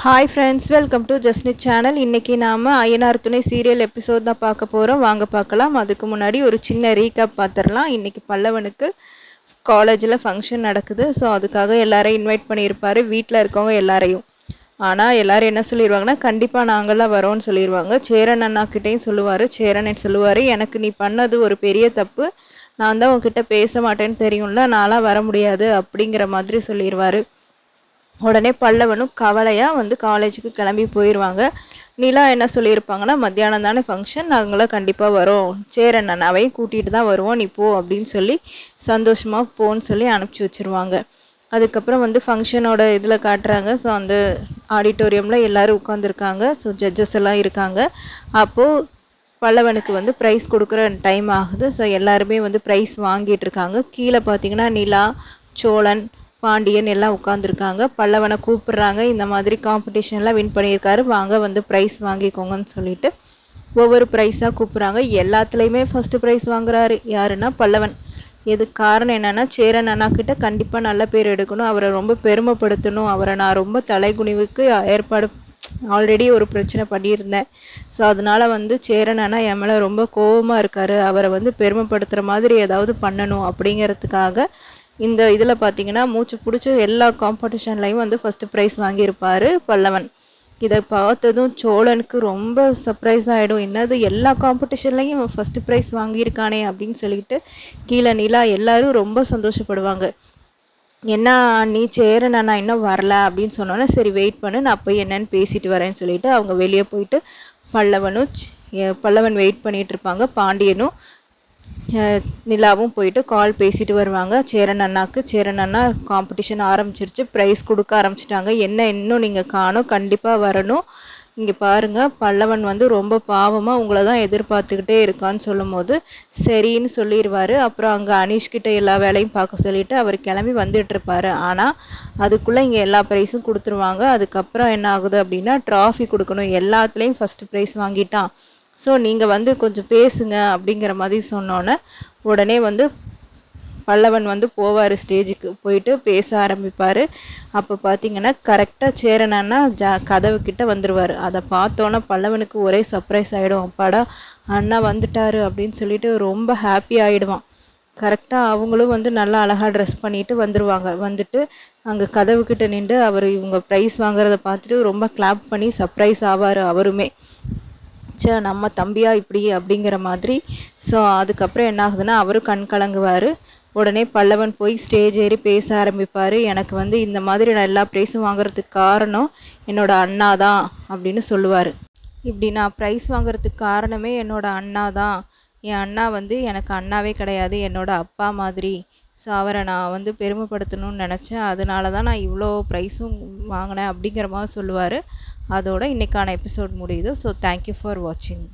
Hi friends, welcome to ஜஸ்னிட் channel. இன்றைக்கி நாம் ஐயனார் துணை சீரியல் எபிசோட் தான் பார்க்க போகிறோம். வாங்க பார்க்கலாம். அதுக்கு முன்னாடி ஒரு சின்ன ரீகேப் பார்த்துடலாம். இன்றைக்கி பல்லவனுக்கு காலேஜில் ஃபங்க்ஷன் நடக்குது. ஸோ அதுக்காக எல்லாரையும் இன்வைட் பண்ணியிருப்பார், வீட்டில் இருக்கவங்க எல்லாரையும். ஆனால் எல்லோரும் என்ன சொல்லிடுவாங்கன்னா, கண்டிப்பாக நாங்கள்லாம் வரோன்னு சொல்லிடுவாங்க. சேரன் அண்ணாக்கிட்டேயும் சொல்லுவார். சேரன் சொல்லுவார், எனக்கு நீ பண்ணது ஒரு பெரிய தப்பு, நான் தான் உங்ககிட்ட பேச மாட்டேன்னு தெரியும்ல, நான்லாம் வர முடியாது அப்படிங்கிற மாதிரி சொல்லிடுவார். உடனே பல்லவனும் கவலையாக காலேஜுக்கு கிளம்பி போயிடுவாங்க. நிலா என்ன சொல்லியிருப்பாங்கன்னா, மத்தியானம் தானே ஃபங்க்ஷன், நாங்களாம் கண்டிப்பாக வரோம், சேரன் அவையும் கூட்டிகிட்டு தான் வருவோம், நீ போ அப்படின்னு சொல்லி சந்தோஷமாக போன்னு சொல்லி அனுப்பிச்சி வச்சுருவாங்க. அதுக்கப்புறம் ஃபங்க்ஷனோட இதில் காட்டுறாங்க. ஸோ அந்த ஆடிட்டோரியமில் எல்லோரும் உட்காந்துருக்காங்க. ஸோ ஜட்ஜஸ் எல்லாம் இருக்காங்க. அப்போது பல்லவனுக்கு ப்ரைஸ் கொடுக்குற டைம் ஆகுது. ஸோ எல்லாருமே ப்ரைஸ் வாங்கிட்டு இருக்காங்க. கீழே பார்த்தீங்கன்னா நிலா, சோழன், பாண்டியன் எல்லாம் உட்காந்துருக்காங்க. பல்லவனை கூப்பிட்றாங்க, இந்த மாதிரி காம்படிஷன்லாம் வின் பண்ணியிருக்காரு, வாங்க ப்ரைஸ் வாங்கிக்கோங்கன்னு சொல்லிட்டு ஒவ்வொரு ப்ரைஸாக கூப்பிட்றாங்க. எல்லாத்துலேயுமே ஃபஸ்ட்டு ப்ரைஸ் வாங்குறாரு. யாருன்னா பல்லவன். இதுக்கு காரணம் என்னென்னா, சேரன் அண்ணாக்கிட்ட கண்டிப்பாக நல்ல பேர் எடுக்கணும், அவரை ரொம்ப பெருமைப்படுத்தணும், அவரை நான் ரொம்ப தலைகுனிவுக்கு ஏற்பாடு ஆல்ரெடி ஒரு பிரச்சனை பண்ணியிருந்தேன். ஸோ அதனால் சேரன் அண்ணா என் மேலே ரொம்ப கோபமாக இருக்கார், அவரை பெருமைப்படுத்துகிற மாதிரி ஏதாவது பண்ணணும் அப்படிங்கிறதுக்காக இந்த இதில் பார்த்தீங்கன்னா மூச்சு பிடிச்சி எல்லா காம்படிஷன்லையும் ஃபஸ்ட்டு ப்ரைஸ் வாங்கியிருப்பார் பல்லவன். இதை பார்த்ததும் சோழனுக்கு ரொம்ப சர்ப்ரைஸ் ஆகிடும். என்னது எல்லா காம்படிஷன்லையும் ஃபஸ்ட்டு ப்ரைஸ் வாங்கியிருக்கானே அப்படின்னு சொல்லிட்டு கீழே நிலா எல்லோரும் ரொம்ப சந்தோஷப்படுவாங்க. என்ன நீ சேரன் அண்ணா இன்னும் வரல அப்படின்னு சொன்னோன்னே, சரி வெயிட் பண்ணு, நான் போய் என்னன்னு பேசிட்டு வரேன்னு சொல்லிட்டு அவங்க வெளியே போயிட்டு பல்லவன் வெயிட் பண்ணிகிட்டு இருப்பாங்க. பாண்டியனும் நிலாவும் போயிட்டு கால் பேசிட்டு வருவாங்க சேரன் அண்ணாக்கு. சேரன் அண்ணா காம்படிஷன் ஆரம்பிச்சிருச்சு, ப்ரைஸ் கொடுக்க ஆரம்பிச்சிட்டாங்க, என்ன இன்னும் நீங்கள் காணோம், கண்டிப்பாக வரணும், இங்கே பாருங்கள் பல்லவன் ரொம்ப பாவமாக உங்களை தான் எதிர்பார்த்துக்கிட்டே இருக்கான்னு சொல்லும் போது சரின்னு சொல்லிடுவார். அப்புறம் அங்கே அனீஷ்கிட்ட எல்லா வேலையும் பார்க்க சொல்லிவிட்டு அவர் கிளம்பி வந்துட்டுருப்பார். ஆனால் அதுக்குள்ளே இங்கே எல்லா ப்ரைஸும் கொடுத்துருவாங்க. அதுக்கப்புறம் என்ன ஆகுது அப்படின்னா, ட்ராஃபி கொடுக்கணும், எல்லாத்துலேயும் ஃபஸ்ட்டு ப்ரைஸ் வாங்கிட்டான், ஸோ நீங்கள் கொஞ்சம் பேசுங்க அப்படிங்கிற மாதிரி சொன்னோன்னே உடனே பல்லவன் போவார், ஸ்டேஜுக்கு போயிட்டு பேச ஆரம்பிப்பார். அப்போ பார்த்தீங்கன்னா கரெக்டாக சேரனா கதவுக்கிட்ட வந்துடுவார். அதை பார்த்தோன்னே பல்லவனுக்கு ஒரே சர்ப்ரைஸ் ஆகிடும். அப்பாடா அண்ணா வந்துட்டார் அப்படின்னு சொல்லிட்டு ரொம்ப ஹாப்பி ஆகிடுவான். கரெக்டாக அவங்களும் நல்லா அழகாக ட்ரெஸ் பண்ணிவிட்டு வந்துடுவாங்க. வந்துட்டு அங்கே கதவுக்கிட்ட நின்று அவர் இவங்க ப்ரைஸ் வாங்குறத பார்த்துட்டு ரொம்ப கிளாப் பண்ணி சர்ப்ரைஸ் ஆவார் அவருமே. நம்ம தம்பியா இப்படி அப்படிங்கிற மாதிரி. ஸோ அதுக்கப்புறம் என்ன ஆகுதுன்னா, அவரும் கண் கலங்குவார். உடனே பல்லவன் போய் ஸ்டேஜ் ஏறி பேச ஆரம்பிப்பார். எனக்கு இந்த மாதிரி நான் எல்லா ப்ரைஸும் வாங்குறதுக்கு காரணம் என்னோடய அண்ணா தான் அப்படின்னு சொல்லுவார். இப்படி நான் ப்ரைஸ் வாங்குறதுக்கு காரணமே என்னோடய அண்ணா தான். என் அண்ணா எனக்கு அண்ணாவே கிடையாது, என்னோடய அப்பா மாதிரி. ஸோ அவரை நான் பெருமைப்படுத்தணும்னு நினச்சேன், அதனால தான் நான் இவ்வளோ ப்ரைஸும் வாங்கினேன் அப்படிங்கிற மாதிரி சொல்லுவார். அதோட இன்றைக்கான எபிசோட் முடியுது. ஸோ தேங்க்யூ ஃபார் வாட்சிங்.